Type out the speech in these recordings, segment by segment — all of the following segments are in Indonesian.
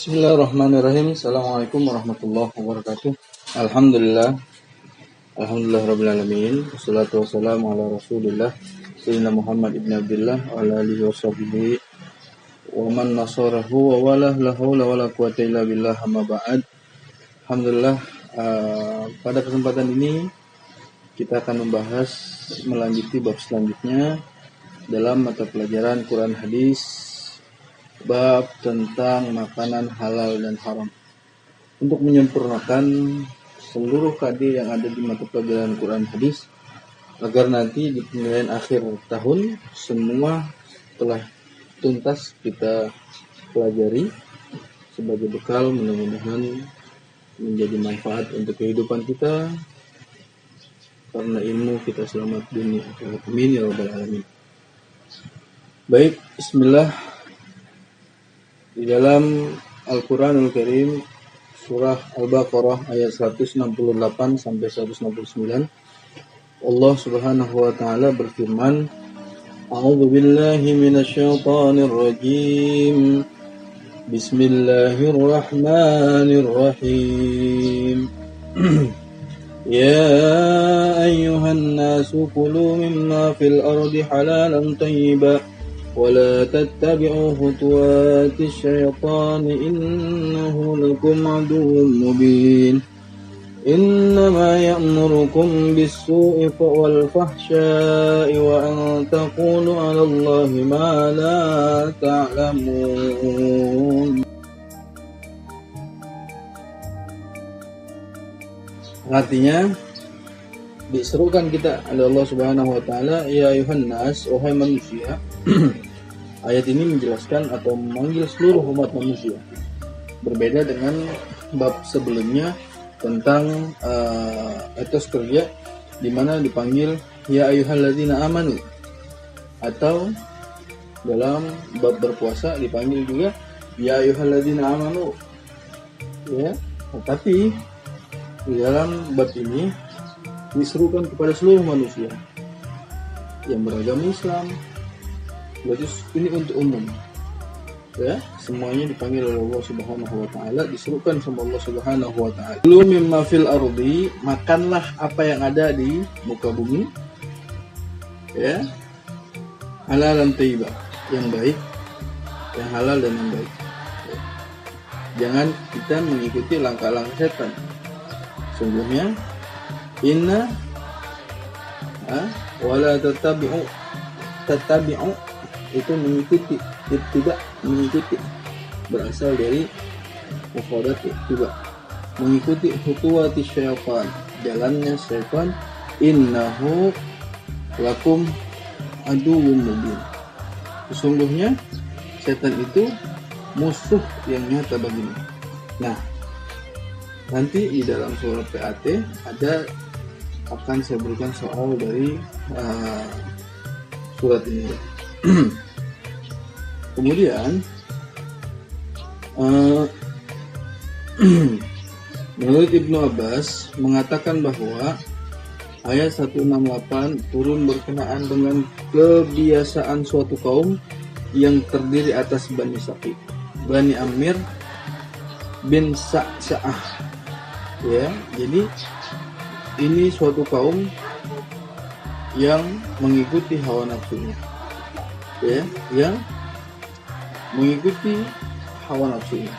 Bismillahirrahmanirrahim. Assalamualaikum warahmatullahi wabarakatuh. Alhamdulillah rabbil alamin. Wassalatu wassalamu ala Rasulillah Sayyidina Muhammad ibn Abdullah wa ala alihi washabihi wa man nasarahu wa wala la haula wala quwata illa billah amma ba'd. Alhamdulillah, pada kesempatan ini kita akan membahas melanjuti bab selanjutnya dalam mata pelajaran Quran Hadis, bab tentang makanan halal dan haram. Untuk menyempurnakan seluruh KD yang ada di mata pelajaran Quran Hadis, agar nanti di penilaian akhir tahun semua telah tuntas kita pelajari sebagai bekal, mudah-mudahan menjadi manfaat untuk kehidupan kita, karena ilmu kita selamat dunia akhirat. Amin ya rabbal alamin. Baik, bismillah. Di dalam Al-Quranul Karim surah Al-Baqarah ayat 168 sampai 169, Allah Subhanahu wa taala berfirman, A'udzu billahi minasyaitonir rajim. Bismillahirrahmanirrahim. Ya ayyuhan nasu kulu mimma fil ardi halalan thayyiban ولا تتبعوا خطوات الشيطان إنه لكم عدو مبين إنما يأمركم بالسوء والفحشاء وأن تقولوا على الله ما لا تعلمون. Artinya diserukan kita oleh Allah Subhanahu wa taala, ya ayuhan nas, wahai manusia. Ayat ini menjelaskan atau memanggil seluruh umat manusia. Berbeda dengan bab sebelumnya tentang etos kerja, di mana dipanggil ya ayyuhalladzina amanu, atau dalam bab berpuasa dipanggil juga ya ayyuhalladzina amanu. Ya, tetapi di dalam bab ini diserukan kepada seluruh manusia yang beragama Islam. Berarti ini untuk umum, ya, semuanya dipanggil oleh Allah Subhanahu wa taala, diserukan sama Allah Subhanahu wa taala. Kulu mimma fil ardi, makanlah apa yang ada di muka bumi, ya, halal dan thayyibah, yang baik, yang halal dan yang baik. Ya. Jangan kita mengikuti langkah-langkah setan. Sungguhnya inna wala tattabi'u itu mengikuti, tidak mengikuti, berasal dari mufradat ittiba, mengikuti khutuwati syaitan, jalannya syaitan, innahu lakum aduwwun mubin, sesungguhnya syaitan itu musuh yang nyata bagimu. Nah, nanti di dalam surah PAT ada, akan saya berikan soal dari surat ini. Kemudian menurut Ibnu Abbas mengatakan bahwa ayat 168 turun berkenaan dengan kebiasaan suatu kaum yang terdiri atas Bani Saqif, Bani Amir bin Sa'sa'ah. Ya, jadi ini suatu kaum yang mengikuti hawa nafsunya, ya, yang mengikuti hawa nafsunya.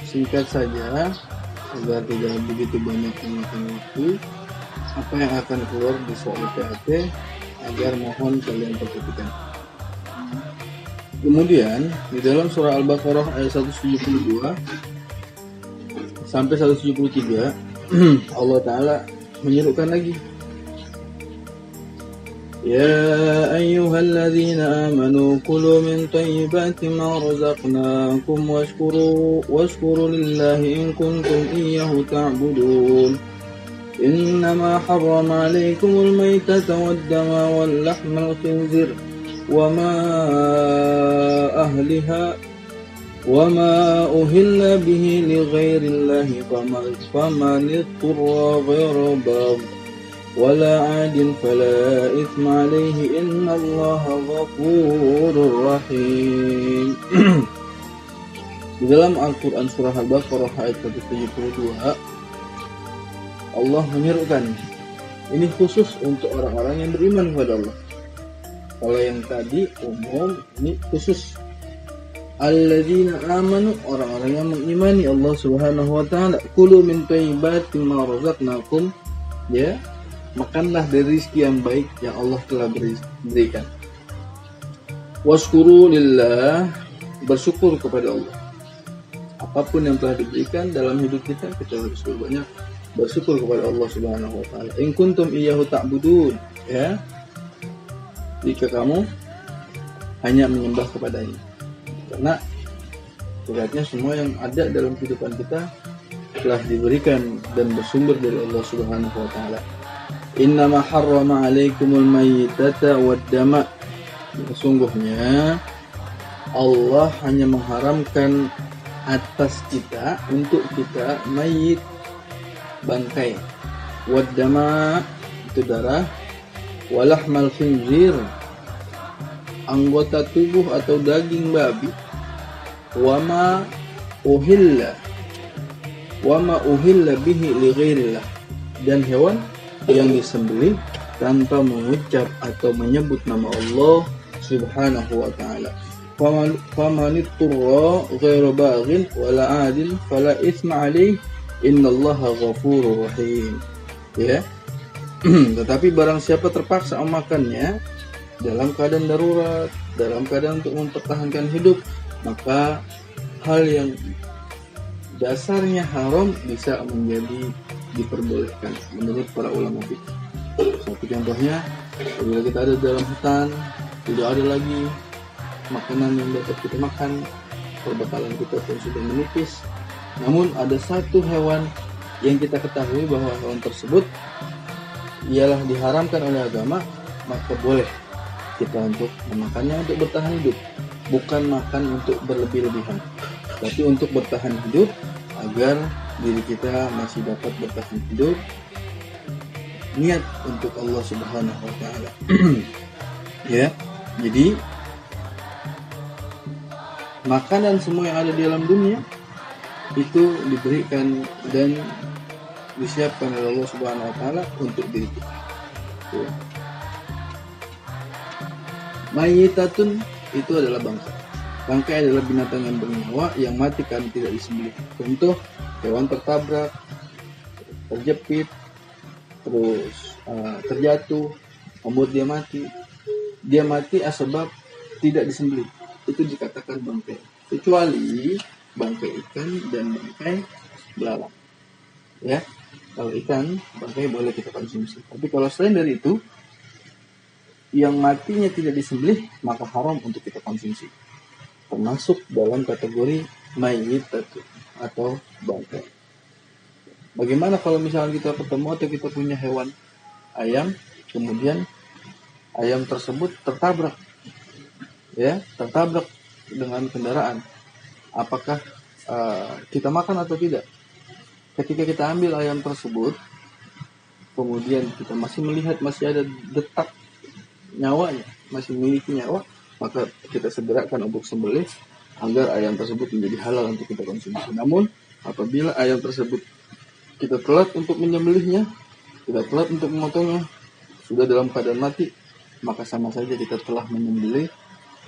Singkat saja, agar tidak begitu banyak memakan waktu, apa yang akan keluar di soal PAT, agar mohon kalian perhatikan. Kemudian di dalam surah Al-Baqarah ayat 172 sampai 173, Allah Ta'ala menyerukan lagi, Ya ayyuhalladzina amanu kulu min tayyibati ma razaqnakum washkuru lillahi in kuntum iyyahu ta'budun innama harrama alaykumul maytata waddama wal lahmal khinzir وما أهل به لغير الله فمن اضطر غير باغ ولا عاد فلا إثم عليه إن الله غفور رحيم. Di dalam Al-Quran surah Al-Baqarah ayat 172, Allah menyerukan, ini khusus untuk orang-orang yang beriman kepada Allah. Kalau yang tadi umum, ini khusus. Alladzina amanu, orang-orang yang mengimani Allah Subhanahu wa taala. Kulu min thayyibati ma razaqnakum, ya, makanlah dari rezeki yang baik yang Allah telah berikan. Washkuru lillah, bersyukur kepada Allah. Apapun yang telah diberikan dalam hidup kita harus banyak bersyukur kepada Allah Subhanahu wa taala. In kuntum iyyahu ta'budun, ya. Jika kamu hanya menyembah kepadanya. Karena beratnya semua yang ada dalam kehidupan kita telah diberikan dan bersumber dari Allah Subhanahu wa taala. Innama harrama 'alaikumul mayyitata wad-dama. Sesungguhnya Allah hanya mengharamkan atas kita untuk kita mayit, bangkai, wad-dama itu darah, walahmal khinzir anggota tubuh atau daging babi, wama uhilla bihi li ghairillah, dan hewan yang disembelih tanpa mengucap atau menyebut nama Allah Subhanahu wa taala. Famanitturra ghairu baghin wala adil fala itsma alaih innallaha ghafurur rahim. Ya. Tetapi barang siapa terpaksa memakannya dalam keadaan darurat, dalam keadaan untuk mempertahankan hidup, maka hal yang dasarnya haram bisa menjadi diperbolehkan menurut para ulama fikih. Satu contohnya, apabila kita ada dalam hutan, tidak ada lagi makanan yang dapat kita makan, perbekalan kita pun sudah menipis, namun ada satu hewan yang kita ketahui bahwa hewan tersebut ialah diharamkan oleh agama, maka boleh kita untuk memakannya untuk bertahan hidup, bukan makan untuk berlebih-lebihan, tapi untuk bertahan hidup agar diri kita masih dapat bertahan hidup, niat untuk Allah Subhanahu wa taala. Ya, jadi makanan semua yang ada di dalam dunia itu diberikan dan disiapkan oleh Allah Subhanahu wa taala untuk diri kita. Ya. Mayyitatun itu adalah bangkai. Bangkai adalah binatang yang bernyawa yang mati karena tidak disembelih. Contoh, hewan tertabrak, terjepit, terus terjatuh, membuat dia mati. Dia mati sebab tidak disembelih. Itu dikatakan bangkai. Kecuali bangkai ikan dan bangkai belalang. Ya, kalau ikan bangkai boleh kita konsumsi. Tapi kalau selain dari itu, yang matinya tidak disembelih, maka haram untuk kita konsumsi. Termasuk dalam kategori mayyit atau bangkai. Bagaimana kalau misalnya kita ketemu atau kita punya hewan ayam, kemudian ayam tersebut tertabrak, ya, tertabrak dengan kendaraan, apakah kita makan atau tidak? Ketika kita ambil ayam tersebut, kemudian kita masih melihat masih ada detak nyawanya, masih memiliki nyawa, maka kita segerakan untuk sembelih agar ayam tersebut menjadi halal untuk kita konsumsi. Namun apabila ayam tersebut kita telat untuk menyembelihnya, kita telat untuk memotongnya, sudah dalam keadaan mati, maka sama saja kita telah menyembelih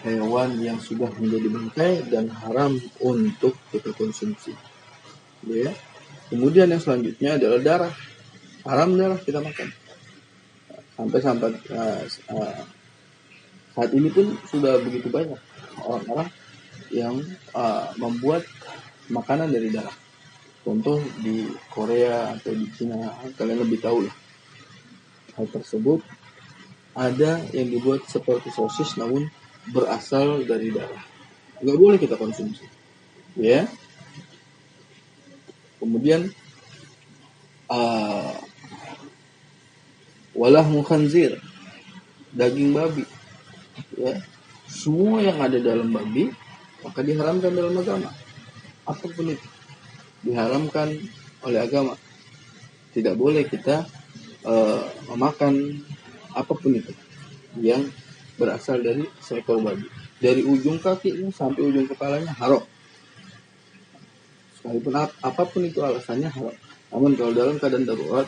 hewan yang sudah menjadi bangkai dan haram untuk kita konsumsi. Ya. Kemudian yang selanjutnya adalah darah. Haram darah kita makan. Sampai saat ini pun sudah begitu banyak orang-orang yang membuat makanan dari darah. Contoh di Korea atau di Cina, kalian lebih tahu lah. Hal tersebut ada yang dibuat seperti sosis namun berasal dari darah. Nggak boleh kita konsumsi. Ya. Kemudian walahmu khanzir, daging babi, ya, semua yang ada dalam babi maka diharamkan dalam agama. Apapun itu diharamkan oleh agama, tidak boleh kita memakan apapun itu yang berasal dari seekor babi, dari ujung kakinya sampai ujung kepalanya haram. Sekalipun apapun itu alasannya haram. Namun kalau dalam keadaan darurat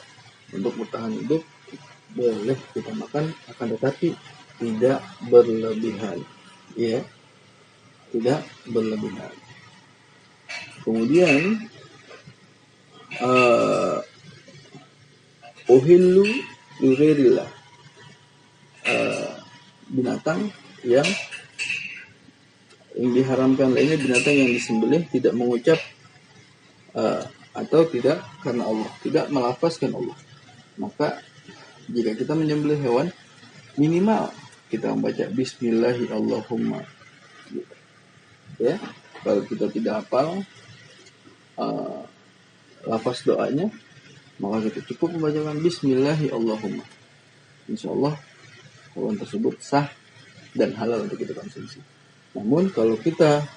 untuk bertahan hidup boleh kita makan, akan tetapi tidak berlebihan, ya, tidak berlebihan. Kemudian uhillu li ghairillah, binatang yang diharamkan lainnya, binatang yang disembelih tidak mengucap atau tidak karena Allah, tidak melafazkan Allah. Maka jika kita menyembelih hewan, minimal kita membaca Bismillahirrahmanirrahim. Ya, kalau kita tidak hafal lafaz doanya, maka kita cukup membacakan Bismillahirrahmanirrahim. Insya Allah hewan tersebut sah dan halal untuk kita konsumsi. Namun kalau kita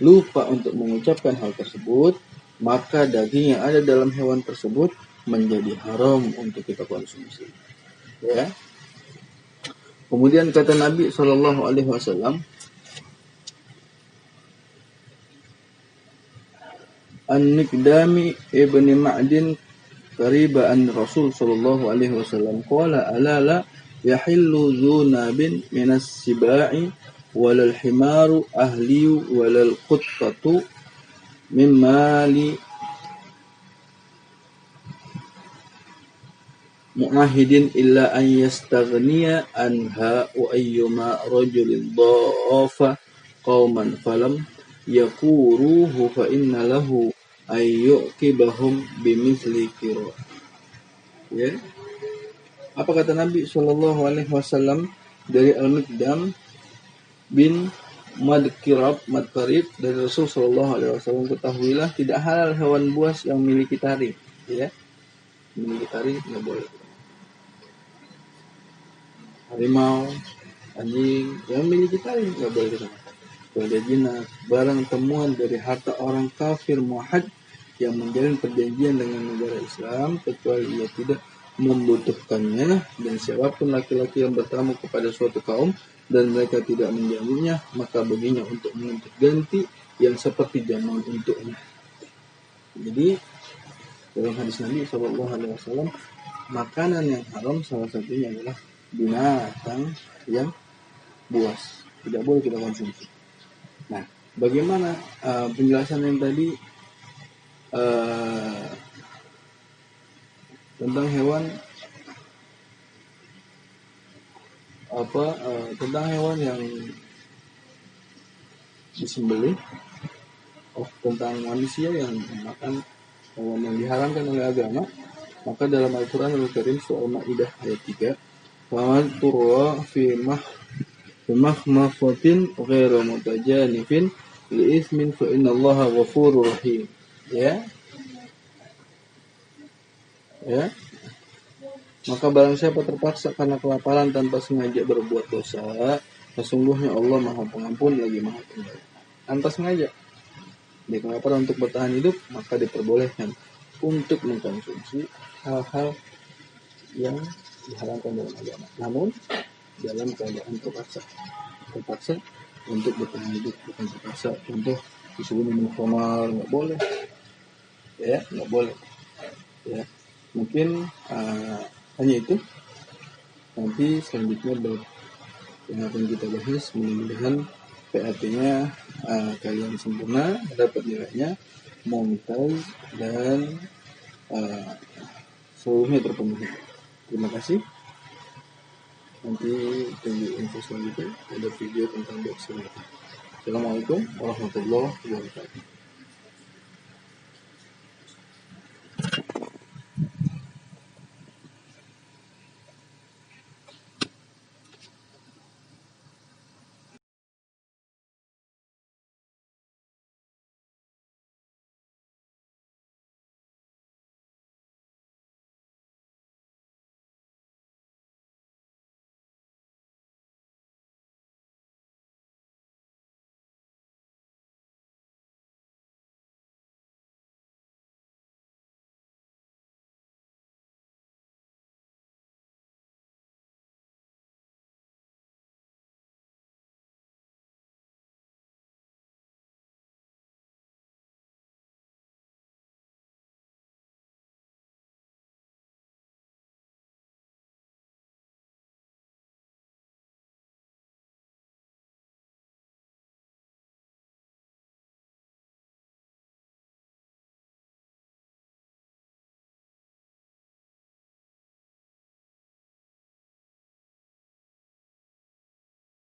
lupa untuk mengucapkan hal tersebut, maka daging yang ada dalam hewan tersebut menjadi haram untuk kita konsumsi. Ya. Kemudian kata Nabi SAW, An-Nikdami ibn Ma'din qariba an Rasul sallallahu alaihi wasallam qala ala la yahillu dzunabin minas sibai walal himaru ahli walal quttatu mimma li mu'ahidin illa an yastaghniya anha wa ayyuma rajulin dhafa qauman falam yakuruhu fa inna lahu ayyukibahum bimithli kira. Ya. Apa kata Nabi sallallahu alaihi wasallam dari Al-Miqdam bin Madkarib dari Rasul sallallahu alaihi wasallam, ketahuilah tidak halal hewan buas yang memiliki taring, ya. Memiliki taring enggak boleh. Harimau, anjing yang memiliki taring enggak boleh kita makan. Pada jinak, barang temuan dari harta orang kafir muahad yang menjalin perjanjian dengan negara Islam, kecuali ia tidak membutuhkannya, dan siapapun laki-laki yang bertamu kepada suatu kaum dan mereka tidak menjamunya, maka baginya untuk menuntut ganti yang seperti jamuan untuknya. Jadi dalam hadis Nabi SAW, makanan yang haram salah satunya adalah binatang yang buas, tidak boleh kita konsumsi. Nah, bagaimana penjelasan yang tadi tentang hewan tentang hewan yang disembelih, tentang manusia yang makan hewan yang diharamkan oleh agama, maka dalam Al-Quran Al-Karim surah Al-Ma'idah ayat 3, "Faman turra fi mahmafatin ghairu mutajanifin li'ithmin fa innallaha ghafurur rahim." Ya. Maka barang siapa terpaksa karena kelaparan tanpa sengaja berbuat dosa, sesungguhnya Allah Maha Pengampun lagi Maha Penyayang. Tanpa sengaja dia kelaparan untuk bertahan hidup, maka diperbolehkan untuk mengkonsumsi hal-hal yang diharamkan dalam agama. Namun dalam keadaan terpaksa untuk bertahan hidup, bukan terpaksa untuk disuruh minum khamar, nggak boleh. Ya, nggak boleh. Ya, mungkin hanya itu. Nanti selanjutnya yang akan kita bahas, mudah-mudahan PAT-nya kalian sempurna, dapat nilainya mumtaz dan seluruhnya terpenuhi. Terima kasih. Nanti tunggu info selanjutnya, ada video tentang boxing. Assalamualaikum warahmatullahi wabarakatuh.